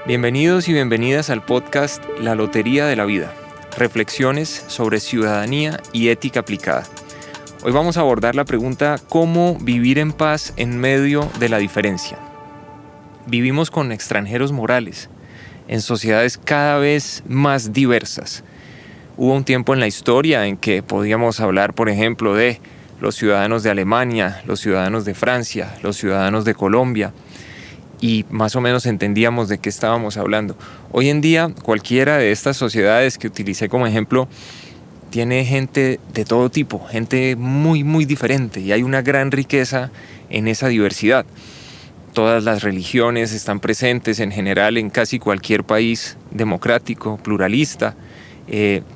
Bienvenidos y bienvenidas al podcast La Lotería de la Vida, reflexiones sobre ciudadanía y ética aplicada. Hoy vamos a abordar la pregunta ¿cómo vivir en paz en medio de la diferencia? Vivimos con extranjeros morales, en sociedades cada vez más diversas. Hubo un tiempo en la historia en que podíamos hablar, por ejemplo, de los ciudadanos de Alemania, los ciudadanos de Francia, los ciudadanos de Colombia, y más o menos entendíamos de qué estábamos hablando. Hoy en día, cualquiera de estas sociedades que utilicé como ejemplo tiene gente de todo tipo, gente muy diferente, y hay una gran riqueza en esa diversidad. Todas las religiones están presentes en general en casi cualquier país democrático, pluralista,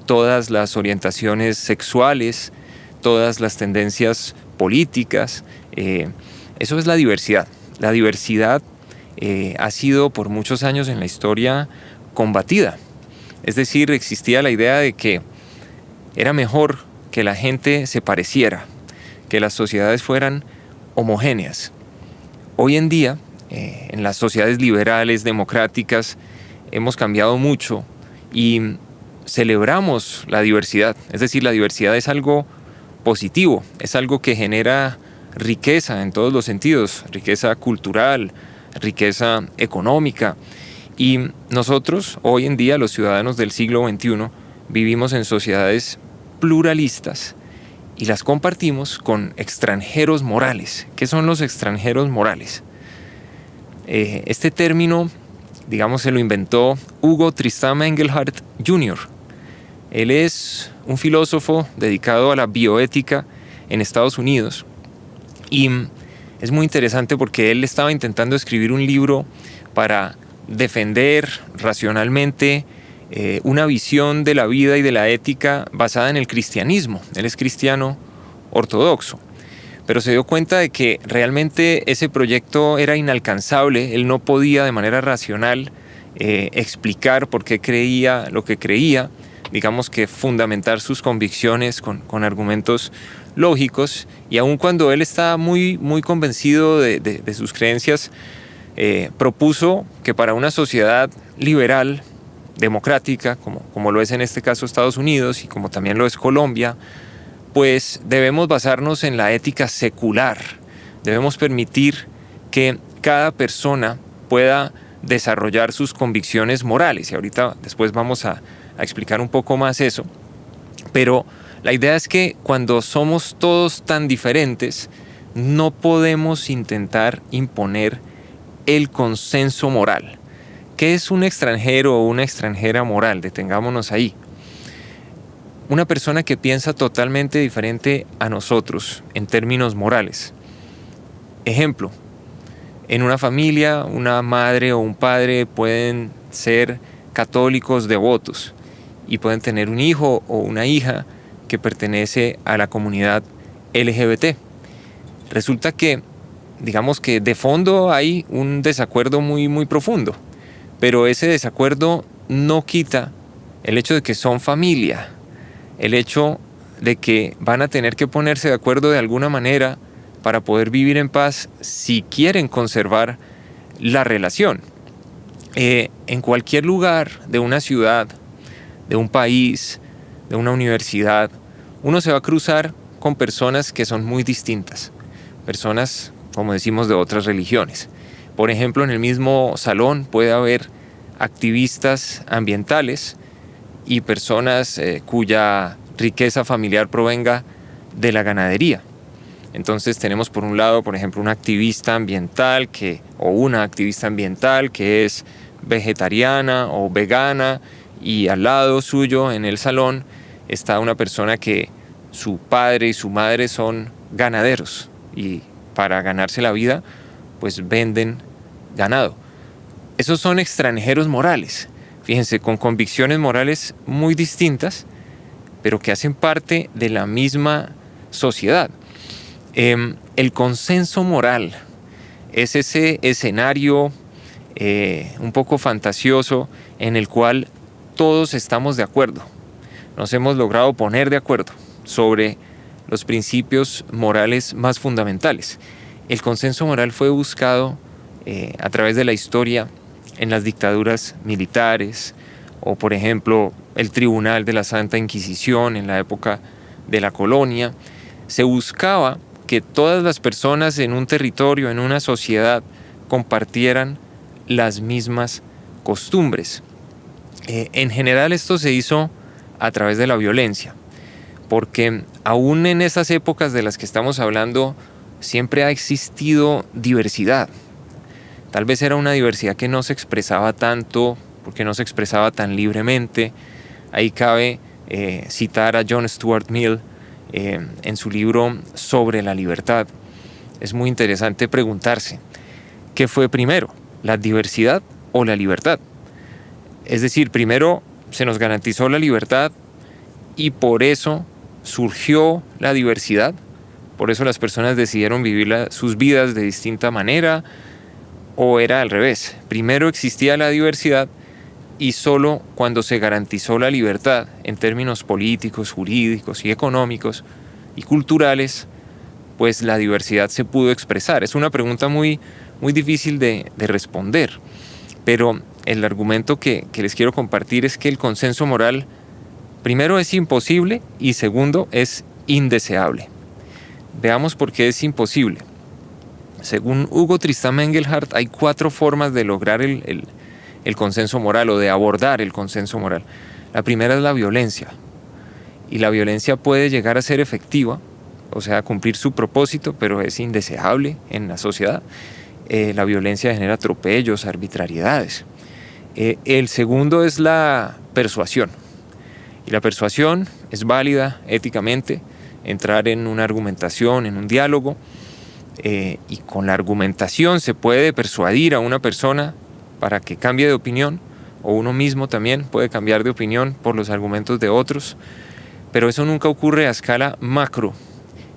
todas las orientaciones sexuales, todas las tendencias políticas. Eso es la diversidad. La diversidad ha sido por muchos años en la historia combatida. Es decir, existía la idea de que era mejor que la gente se pareciera, que las sociedades fueran homogéneas. Hoy en día, en las sociedades liberales, democráticas, hemos cambiado mucho y celebramos la diversidad. Es decir, la diversidad es algo positivo, es algo que genera riqueza en todos los sentidos, riqueza cultural, riqueza económica. Y nosotros, hoy en día, los ciudadanos del siglo XXI, vivimos en sociedades pluralistas y las compartimos con extranjeros morales. ¿Qué son los extranjeros morales? Este término, digamos, se lo inventó Hugo Tristram Engelhardt Jr. Él es un filósofo dedicado a la bioética en Estados Unidos y es muy interesante porque él estaba intentando escribir un libro para defender racionalmente una visión de la vida y de la ética basada en el cristianismo. Él es cristiano ortodoxo, pero se dio cuenta de que realmente ese proyecto era inalcanzable. Él no podía de manera racional explicar por qué creía lo que creía, digamos que fundamentar sus convicciones con argumentos lógicos, y aun cuando él estaba muy convencido de sus creencias, propuso que para una sociedad liberal, democrática, como lo es en este caso Estados Unidos y como también lo es Colombia, pues debemos basarnos en la ética secular. Debemos permitir que cada persona pueda desarrollar sus convicciones morales, y ahorita después vamos a explicar un poco más eso. Pero la idea es que cuando somos todos tan diferentes, no podemos intentar imponer el consenso moral. ¿Qué es un extranjero o una extranjera moral? Detengámonos ahí. Una persona que piensa totalmente diferente a nosotros en términos morales. Ejemplo, en una familia, una madre o un padre pueden ser católicos devotos y pueden tener un hijo o una hija que pertenece a la comunidad LGBT. Resulta que, digamos que de fondo hay un desacuerdo muy profundo, pero ese desacuerdo no quita el hecho de que son familia, el hecho de que van a tener que ponerse de acuerdo de alguna manera para poder vivir en paz si quieren conservar la relación. En cualquier lugar de una ciudad, de un país, de una universidad, uno se va a cruzar con personas que son muy distintas, personas, como decimos, de otras religiones. Por ejemplo, en el mismo salón puede haber activistas ambientales y personas cuya riqueza familiar provenga de la ganadería. Entonces tenemos por un lado, por ejemplo, un activista ambiental o una activista ambiental que es vegetariana o vegana, y al lado suyo en el salón está una persona que su padre y su madre son ganaderos y para ganarse la vida pues venden ganado. Esos son extranjeros morales, fíjense, con convicciones morales muy distintas, pero que hacen parte de la misma sociedad. El consenso moral es ese escenario un poco fantasioso en el cual todos estamos de acuerdo. Nos hemos logrado poner de acuerdo sobre los principios morales más fundamentales. El consenso moral fue buscado a través de la historia en las dictaduras militares, o por ejemplo el Tribunal de la Santa Inquisición en la época de la colonia. Se buscaba que todas las personas en un territorio, en una sociedad, compartieran las mismas costumbres. En general esto se hizo a través de la violencia, porque aún en esas épocas de las que estamos hablando siempre ha existido diversidad. Tal vez era una diversidad que no se expresaba tanto, porque no se expresaba tan libremente. Ahí cabe citar a John Stuart Mill en su libro Sobre la libertad. Es muy interesante preguntarse, ¿qué fue primero, la diversidad o la libertad? Es decir, primero se nos garantizó la libertad y por eso surgió la diversidad. Por eso las personas decidieron vivir sus vidas de distinta manera, o era al revés. Primero existía la diversidad y solo cuando se garantizó la libertad en términos políticos, jurídicos y económicos y culturales, pues la diversidad se pudo expresar. Es una pregunta muy, muy difícil de responder, pero el argumento que les quiero compartir es que el consenso moral, primero, es imposible y segundo, es indeseable. Veamos por qué es imposible. Según Hugo Tristán Engelhardt, hay 4 formas de lograr el consenso moral o de abordar el consenso moral. La primera es la violencia. Y la violencia puede llegar a ser efectiva, o sea, cumplir su propósito, pero es indeseable en la sociedad. La violencia genera atropellos, arbitrariedades. El segundo es la persuasión. Y la persuasión es válida éticamente, entrar en una argumentación, en un diálogo, y con la argumentación se puede persuadir a una persona para que cambie de opinión, o uno mismo también puede cambiar de opinión por los argumentos de otros, pero eso nunca ocurre a escala macro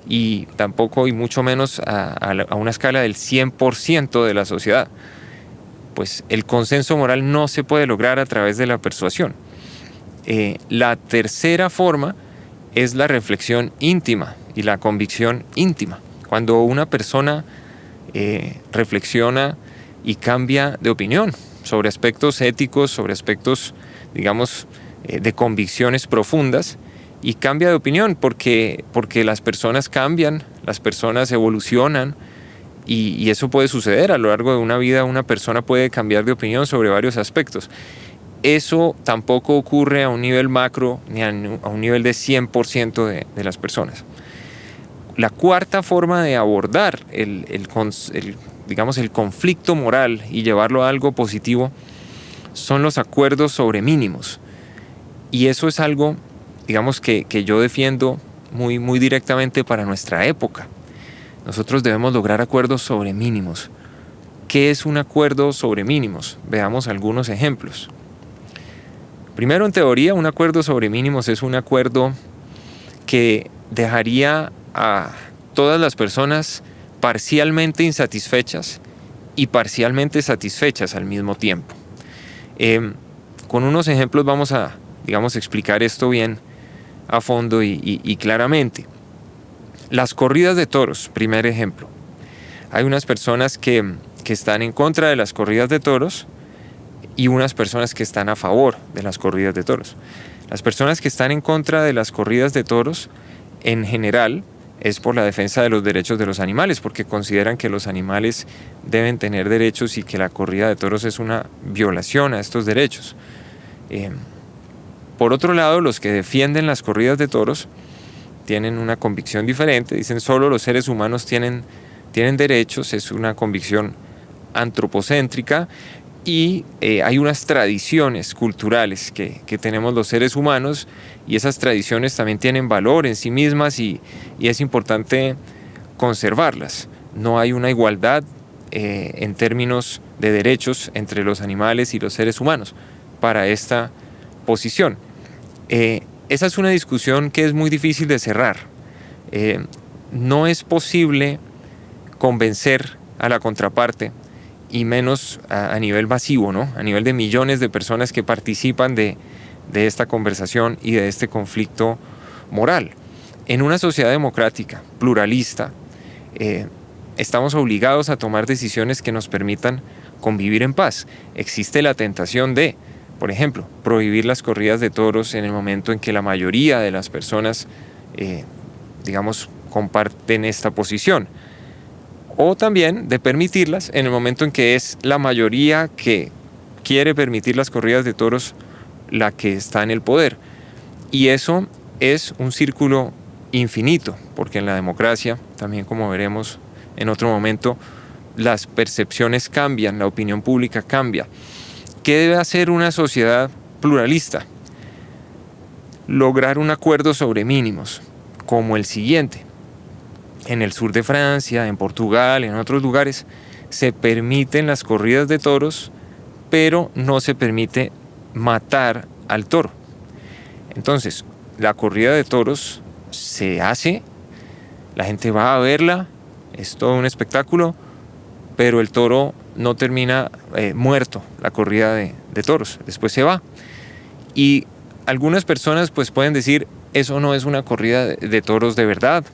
y tampoco y mucho menos a una escala del 100% de la sociedad. Pues el consenso moral no se puede lograr a través de la persuasión. La tercera forma es la reflexión íntima y la convicción íntima. Cuando una persona reflexiona y cambia de opinión sobre aspectos éticos, sobre aspectos, digamos, de convicciones profundas, y cambia de opinión porque las personas cambian, las personas evolucionan, y eso puede suceder a lo largo de una vida. Una persona puede cambiar de opinión sobre varios aspectos. Eso tampoco ocurre a un nivel macro ni a un nivel de 100% de las personas. La cuarta forma de abordar el conflicto moral y llevarlo a algo positivo son los acuerdos sobre mínimos. Y eso es algo, digamos, que yo defiendo muy, muy directamente para nuestra época. Nosotros debemos lograr acuerdos sobre mínimos. ¿Qué es un acuerdo sobre mínimos? Veamos algunos ejemplos. Primero, en teoría, un acuerdo sobre mínimos es un acuerdo que dejaría a todas las personas parcialmente insatisfechas y parcialmente satisfechas al mismo tiempo. Con unos ejemplos vamos a, digamos, explicar esto bien a fondo y claramente. Las corridas de toros, primer ejemplo. Hay unas personas que están en contra de las corridas de toros y unas personas que están a favor de las corridas de toros. Las personas que están en contra de las corridas de toros, en general, es por la defensa de los derechos de los animales, porque consideran que los animales deben tener derechos y que la corrida de toros es una violación a estos derechos. Por otro lado, los que defienden las corridas de toros tienen una convicción diferente, dicen solo los seres humanos tienen derechos, es una convicción antropocéntrica, y hay unas tradiciones culturales que tenemos los seres humanos, y esas tradiciones también tienen valor en sí mismas y es importante conservarlas. No hay una igualdad en términos de derechos entre los animales y los seres humanos para esta posición. Esa es una discusión que es muy difícil de cerrar. No es posible convencer a la contraparte, y menos a nivel masivo, ¿no? A nivel de millones de personas que participan de esta conversación y de este conflicto moral. En una sociedad democrática, pluralista, estamos obligados a tomar decisiones que nos permitan convivir en paz. Existe la tentación de, por ejemplo, prohibir las corridas de toros en el momento en que la mayoría de las personas, comparten esta posición. O también de permitirlas en el momento en que es la mayoría que quiere permitir las corridas de toros la que está en el poder. Y eso es un círculo infinito, porque en la democracia, también como veremos en otro momento, las percepciones cambian, la opinión pública cambia. ¿Qué debe hacer una sociedad pluralista? Lograr un acuerdo sobre mínimos, como el siguiente. En el sur de Francia, en Portugal, en otros lugares, se permiten las corridas de toros, pero no se permite matar al toro. Entonces, la corrida de toros se hace, la gente va a verla, es todo un espectáculo, pero el toro no termina muerto, la corrida de toros, después se va. Y algunas personas pues pueden decir, eso no es una corrida de toros de verdad.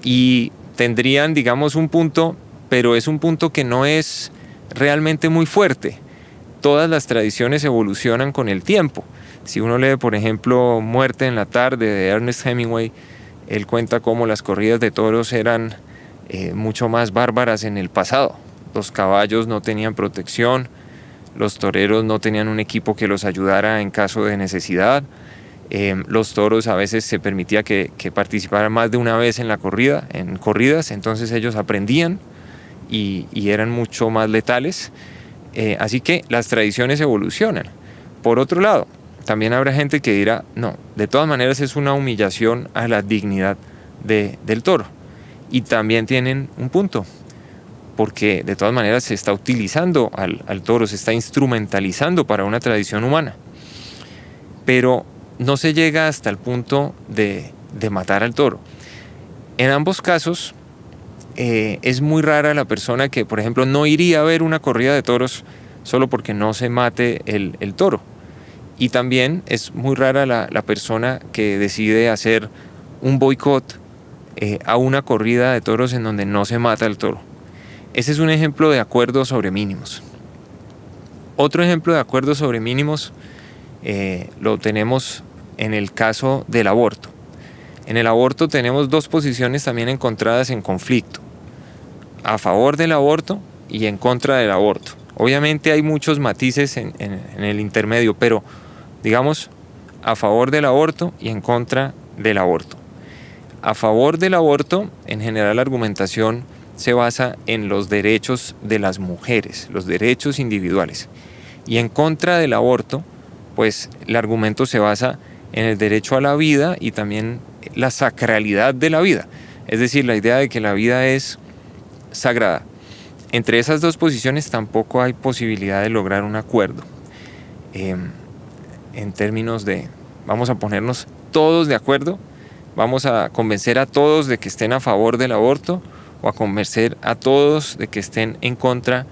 Y tendrían, digamos, un punto, pero es un punto que no es realmente muy fuerte. Todas las tradiciones evolucionan con el tiempo. Si uno lee, por ejemplo, Muerte en la tarde de Ernest Hemingway, él cuenta cómo las corridas de toros eran mucho más bárbaras en el pasado. Los caballos no tenían protección, los toreros no tenían un equipo que los ayudara en caso de necesidad. Los toros a veces se permitía que participaran más de una vez en la corrida, en corridas, entonces ellos aprendían y eran mucho más letales. Así que las tradiciones evolucionan. Por otro lado, también habrá gente que dirá, no, de todas maneras es una humillación a la dignidad del toro. Y también tienen un punto, porque de todas maneras se está utilizando al toro, se está instrumentalizando para una tradición humana. Pero no se llega hasta el punto de matar al toro. En ambos casos, es muy rara la persona que, por ejemplo, no iría a ver una corrida de toros solo porque no se mate el toro. Y también es muy rara la persona que decide hacer un boicot a una corrida de toros en donde no se mata el toro. Ese es un ejemplo de acuerdo sobre mínimos. Otro ejemplo de acuerdo sobre mínimos lo tenemos en el caso del aborto. En el aborto tenemos dos posiciones también encontradas en conflicto: a favor del aborto y en contra del aborto. Obviamente hay muchos matices en el intermedio, pero digamos a favor del aborto y en contra del aborto. A favor del aborto, en general la argumentación se basa en los derechos de las mujeres, los derechos individuales. Y en contra del aborto, pues el argumento se basa en el derecho a la vida y también la sacralidad de la vida. Es decir, la idea de que la vida es sagrada. Entre esas dos posiciones tampoco hay posibilidad de lograr un acuerdo. En términos de, vamos a ponernos todos de acuerdo, vamos a convencer a todos de que estén a favor del aborto o a convencer a todos de que estén en contra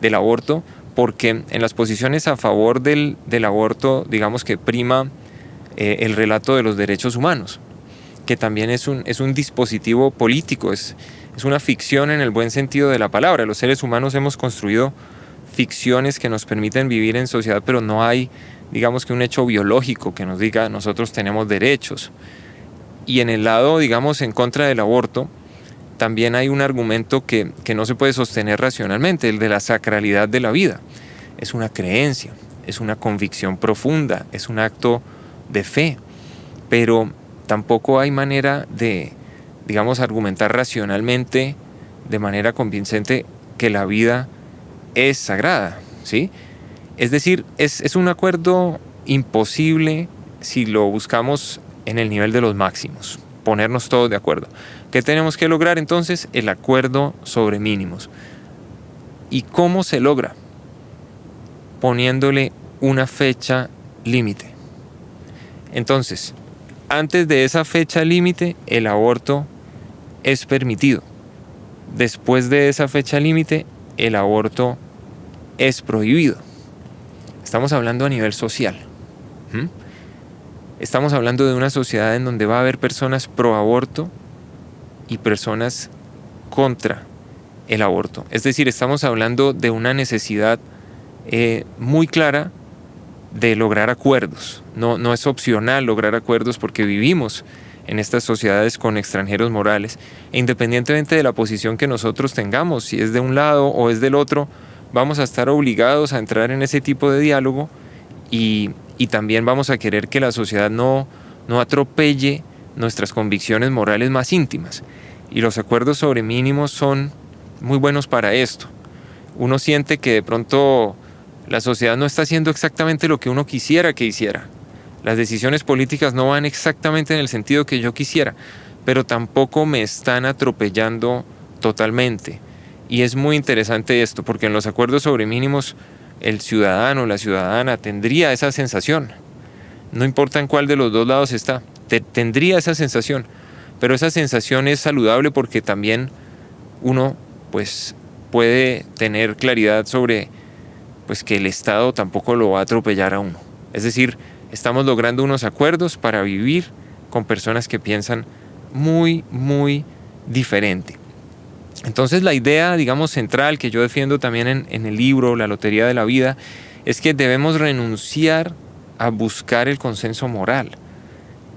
del aborto, porque en las posiciones a favor del aborto, digamos que prima el relato de los derechos humanos, que también es un dispositivo político, es una ficción en el buen sentido de la palabra. Los seres humanos hemos construido ficciones que nos permiten vivir en sociedad, pero no hay, digamos que un hecho biológico que nos diga nosotros tenemos derechos. Y en el lado, digamos, en contra del aborto, también hay un argumento que no se puede sostener racionalmente, el de la sacralidad de la vida. Es una creencia, es una convicción profunda, es un acto de fe, pero tampoco hay manera de, digamos, argumentar racionalmente, de manera convincente, que la vida es sagrada, ¿sí? Es decir, es un acuerdo imposible si lo buscamos en el nivel de los máximos, ponernos todos de acuerdo. ¿Qué tenemos que lograr entonces? El acuerdo sobre mínimos. ¿Y cómo se logra? Poniéndole una fecha límite. Entonces, antes de esa fecha límite, el aborto es permitido. Después de esa fecha límite, el aborto es prohibido. Estamos hablando a nivel social. Estamos hablando de una sociedad en donde va a haber personas pro aborto y personas contra el aborto. Es decir, estamos hablando de una necesidad muy clara de lograr acuerdos. No es opcional lograr acuerdos porque vivimos en estas sociedades con extranjeros morales. E independientemente de la posición que nosotros tengamos, si es de un lado o es del otro, vamos a estar obligados a entrar en ese tipo de diálogo y también vamos a querer que la sociedad no atropelle nuestras convicciones morales más íntimas. Y los acuerdos sobre mínimos son muy buenos para esto. Uno siente que de pronto la sociedad no está haciendo exactamente lo que uno quisiera que hiciera. Las decisiones políticas no van exactamente en el sentido que yo quisiera, pero tampoco me están atropellando totalmente. Y es muy interesante esto, porque en los acuerdos sobre mínimos el ciudadano o la ciudadana tendría esa sensación. No importa en cuál de los dos lados está, tendría esa sensación. Pero esa sensación es saludable porque también uno pues puede tener claridad sobre pues que el Estado tampoco lo va a atropellar a uno. Es decir, estamos logrando unos acuerdos para vivir con personas que piensan muy, muy diferente. Entonces la idea, digamos, central que yo defiendo también en el libro La Lotería de la Vida es que debemos renunciar a buscar el consenso moral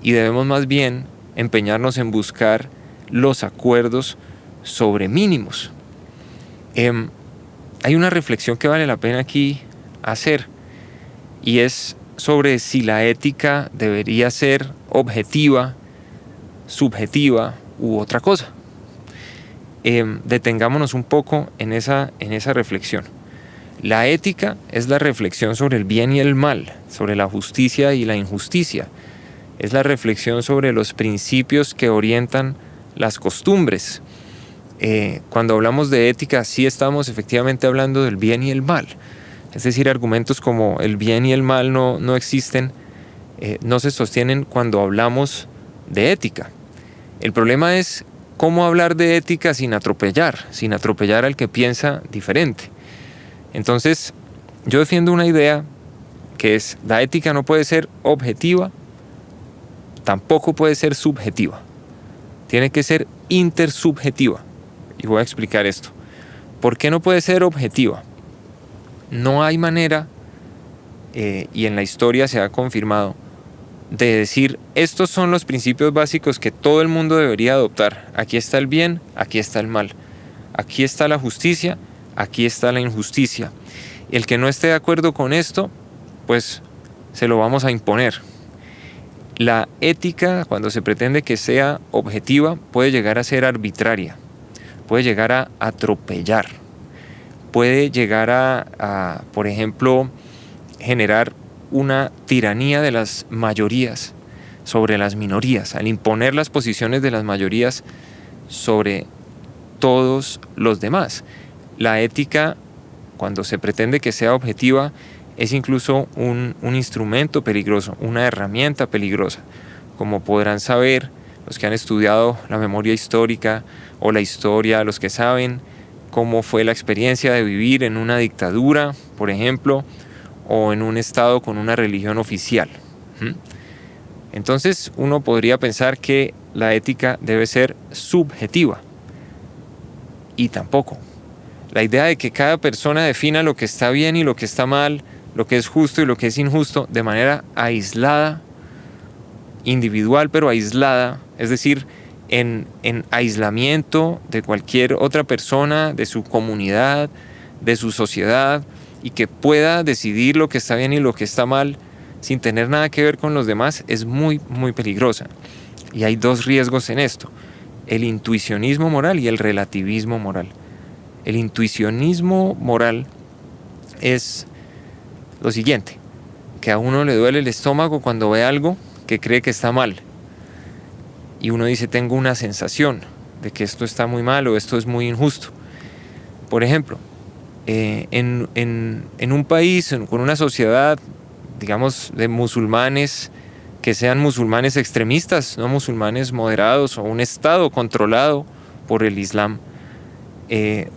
y debemos más bien empeñarnos en buscar los acuerdos sobre mínimos. Hay una reflexión que vale la pena aquí hacer y es sobre si la ética debería ser objetiva, subjetiva u otra cosa. Detengámonos un poco en esa reflexión. La ética es la reflexión sobre el bien y el mal, sobre la justicia y la injusticia. Es la reflexión sobre los principios que orientan las costumbres. Cuando hablamos de ética, sí estamos efectivamente hablando del bien y el mal. Es decir, argumentos como el bien y el mal no existen, no se sostienen cuando hablamos de ética. El problema es cómo hablar de ética sin atropellar al que piensa diferente. Entonces, yo defiendo una idea que es: la ética no puede ser objetiva, tampoco puede ser subjetiva. Tiene que ser intersubjetiva. Y voy a explicar esto. ¿Por qué no puede ser objetiva? No hay manera, y en la historia se ha confirmado, de decir, estos son los principios básicos que todo el mundo debería adoptar. Aquí está el bien, aquí está el mal. Aquí está la justicia, aquí está la injusticia. El que no esté de acuerdo con esto, pues se lo vamos a imponer. La ética, cuando se pretende que sea objetiva, puede llegar a ser arbitraria, puede llegar a atropellar, puede llegar a, por ejemplo, generar una tiranía de las mayorías sobre las minorías, al imponer las posiciones de las mayorías sobre todos los demás. La ética, cuando se pretende que sea objetiva, es incluso un instrumento peligroso, una herramienta peligrosa. Como podrán saber los que han estudiado la memoria histórica o la historia, los que saben cómo fue la experiencia de vivir en una dictadura, por ejemplo, o en un estado con una religión oficial. Entonces uno podría pensar que la ética debe ser subjetiva. Y tampoco. La idea de que cada persona defina lo que está bien y lo que está mal, lo que es justo y lo que es injusto, de manera aislada, individual pero aislada, es decir, en aislamiento de cualquier otra persona, de su comunidad, de su sociedad, y que pueda decidir lo que está bien y lo que está mal sin tener nada que ver con los demás, es muy, muy peligrosa. Y hay dos riesgos en esto: el intuicionismo moral y el relativismo moral. El intuicionismo moral es lo siguiente: que a uno le duele el estómago cuando ve algo que cree que está mal. Y uno dice, tengo una sensación de que esto está muy mal o esto es muy injusto. Por ejemplo, en un país, con una sociedad, digamos, de musulmanes, que sean musulmanes extremistas, no musulmanes moderados, o un estado controlado por el Islam,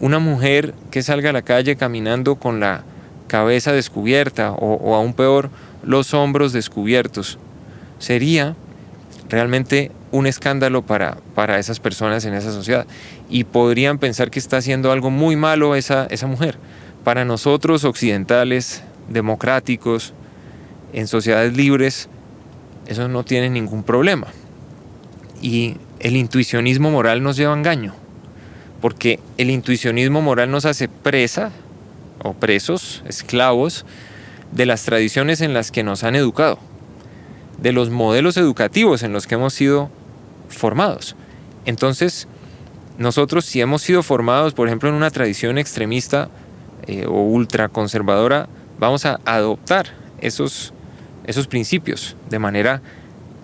una mujer que salga a la calle caminando con la cabeza descubierta o aún peor, los hombros descubiertos, sería realmente un escándalo para esas personas en esa sociedad. Y podrían pensar que está haciendo algo muy malo esa mujer. Para nosotros occidentales, democráticos, en sociedades libres, eso no tiene ningún problema. Y el intuicionismo moral nos lleva a engaño, porque el intuicionismo moral nos hace presa o presos, esclavos, de las tradiciones en las que nos han educado, de los modelos educativos en los que hemos sido formados. Entonces, nosotros, si hemos sido formados, por ejemplo, en una tradición extremista o ultraconservadora, vamos a adoptar esos principios de manera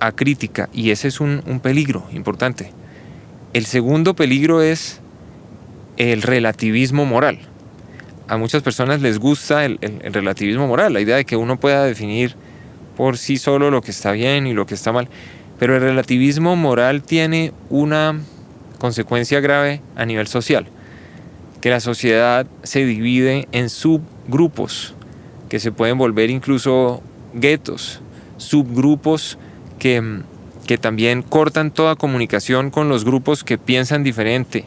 acrítica, y ese es un peligro importante. El segundo peligro es el relativismo moral. A muchas personas les gusta el relativismo moral, la idea de que uno pueda definir por sí solo lo que está bien y lo que está mal. Pero el relativismo moral tiene una consecuencia grave a nivel social, que la sociedad se divide en subgrupos, que se pueden volver incluso guetos, subgrupos que también cortan toda comunicación con los grupos que piensan diferente,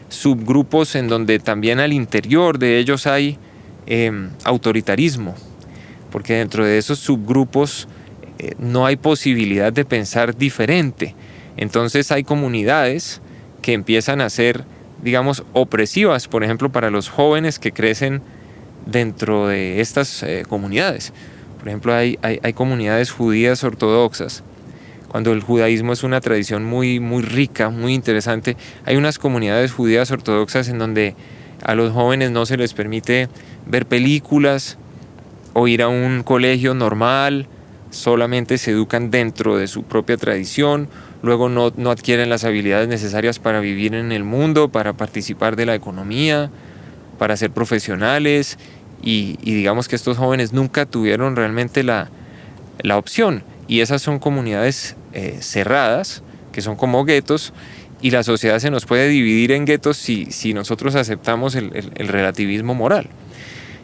subgrupos en donde también al interior de ellos hay autoritarismo, porque dentro de esos subgrupos no hay posibilidad de pensar diferente. Entonces hay comunidades que empiezan a ser, digamos, opresivas, por ejemplo, para los jóvenes que crecen dentro de estas comunidades. Por ejemplo, hay comunidades judías ortodoxas. Cuando el judaísmo es una tradición muy, muy rica, muy interesante, hay unas comunidades judías ortodoxas en donde a los jóvenes no se les permite ver películas o ir a un colegio normal, solamente se educan dentro de su propia tradición, luego no adquieren las habilidades necesarias para vivir en el mundo, para participar de la economía, para ser profesionales, y digamos que estos jóvenes nunca tuvieron realmente la opción, y esas son comunidades cerradas, que son como guetos, y la sociedad se nos puede dividir en guetos si nosotros aceptamos el relativismo moral.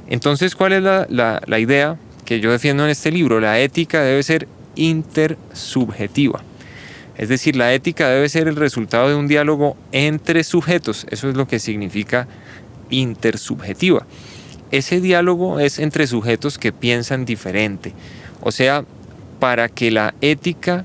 Entonces, ¿cuál es la idea que yo defiendo en este libro? La ética debe ser intersubjetiva. Es decir, la ética debe ser el resultado de un diálogo entre sujetos. Eso es lo que significa intersubjetiva. Ese diálogo es entre sujetos que piensan diferente. O sea, para que la ética,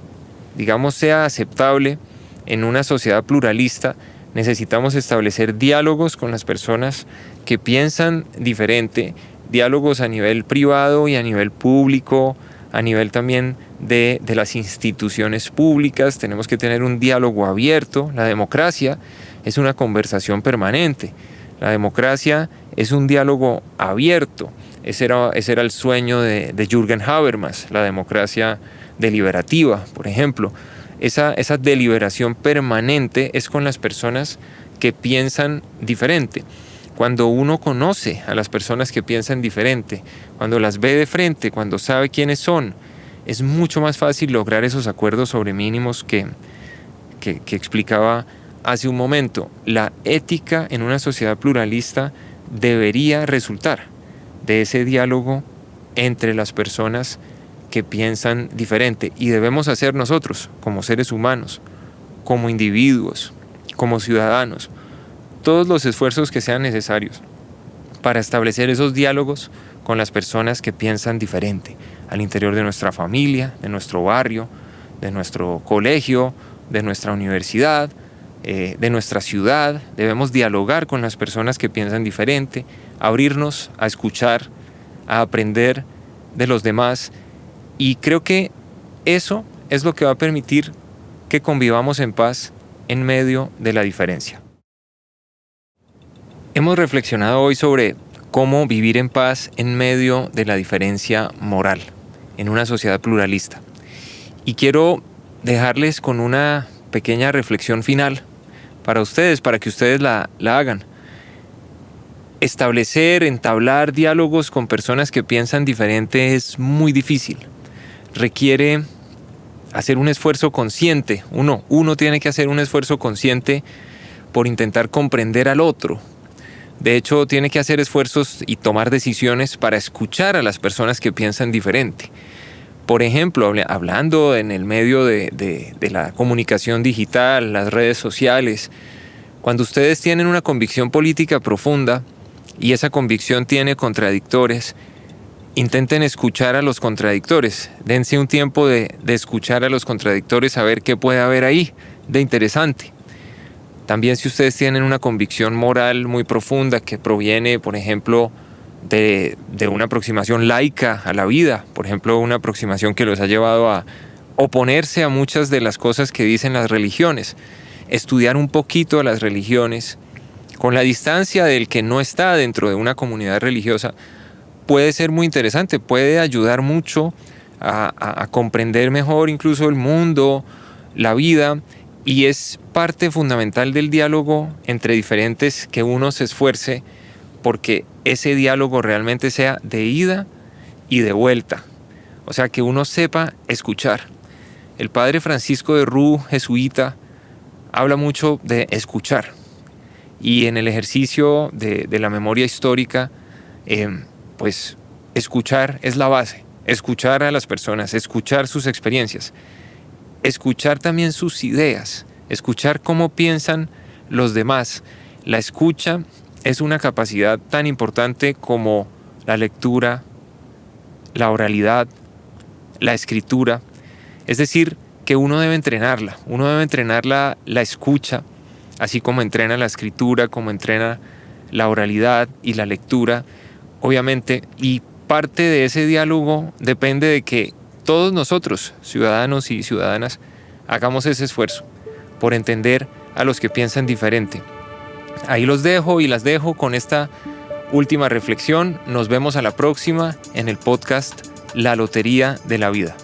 digamos, sea aceptable en una sociedad pluralista, necesitamos establecer diálogos con las personas que piensan diferente, diálogos a nivel privado y a nivel público, a nivel también de las instituciones públicas. Tenemos que tener un diálogo abierto. La democracia es una conversación permanente. La democracia es un diálogo abierto. Ese era el sueño de Jürgen Habermas, la democracia deliberativa, por ejemplo. Esa deliberación permanente es con las personas que piensan diferente. Cuando uno conoce a las personas que piensan diferente, cuando las ve de frente, cuando sabe quiénes son, es mucho más fácil lograr esos acuerdos sobre mínimos que explicaba hace un momento. La ética en una sociedad pluralista debería resultar de ese diálogo entre las personas que piensan diferente, y debemos hacer nosotros, como seres humanos, como individuos, como ciudadanos, todos los esfuerzos que sean necesarios para establecer esos diálogos con las personas que piensan diferente, al interior de nuestra familia, de nuestro barrio, de nuestro colegio, de nuestra universidad, de nuestra ciudad. Debemos dialogar con las personas que piensan diferente, abrirnos a escuchar, a aprender de los demás, y creo que eso es lo que va a permitir que convivamos en paz en medio de la diferencia. Hemos reflexionado hoy sobre cómo vivir en paz en medio de la diferencia moral en una sociedad pluralista. Y quiero dejarles con una pequeña reflexión final para ustedes, para que ustedes la hagan. Entablar diálogos con personas que piensan diferente es muy difícil. Requiere hacer un esfuerzo consciente. Uno tiene que hacer un esfuerzo consciente por intentar comprender al otro. De hecho, tiene que hacer esfuerzos y tomar decisiones para escuchar a las personas que piensan diferente. Por ejemplo, hablando en el medio de la comunicación digital, las redes sociales, cuando ustedes tienen una convicción política profunda y esa convicción tiene contradictores, intenten escuchar a los contradictores. Dense un tiempo de escuchar a los contradictores, a ver qué puede haber ahí de interesante. También si ustedes tienen una convicción moral muy profunda que proviene, por ejemplo, de una aproximación laica a la vida, por ejemplo, una aproximación que los ha llevado a oponerse a muchas de las cosas que dicen las religiones, estudiar un poquito a las religiones, con la distancia del que no está dentro de una comunidad religiosa, puede ser muy interesante, puede ayudar mucho a comprender mejor incluso el mundo, la vida, y es parte fundamental del diálogo entre diferentes que uno se esfuerce porque ese diálogo realmente sea de ida y de vuelta. O sea, que uno sepa escuchar. El padre Francisco de Rú, jesuita, habla mucho de escuchar. Y en el ejercicio de la memoria histórica, pues escuchar es la base. Escuchar a las personas, escuchar sus experiencias. Escuchar también sus ideas, escuchar cómo piensan los demás. La escucha es una capacidad tan importante como la lectura, la oralidad, la escritura. Es decir, que uno debe entrenarla. Uno debe entrenar la escucha, así como entrena la escritura, como entrena la oralidad y la lectura, obviamente. Y parte de ese diálogo depende de que todos nosotros, ciudadanos y ciudadanas, hagamos ese esfuerzo por entender a los que piensan diferente. Ahí los dejo y las dejo con esta última reflexión. Nos vemos a la próxima en el podcast La Lotería de la Vida.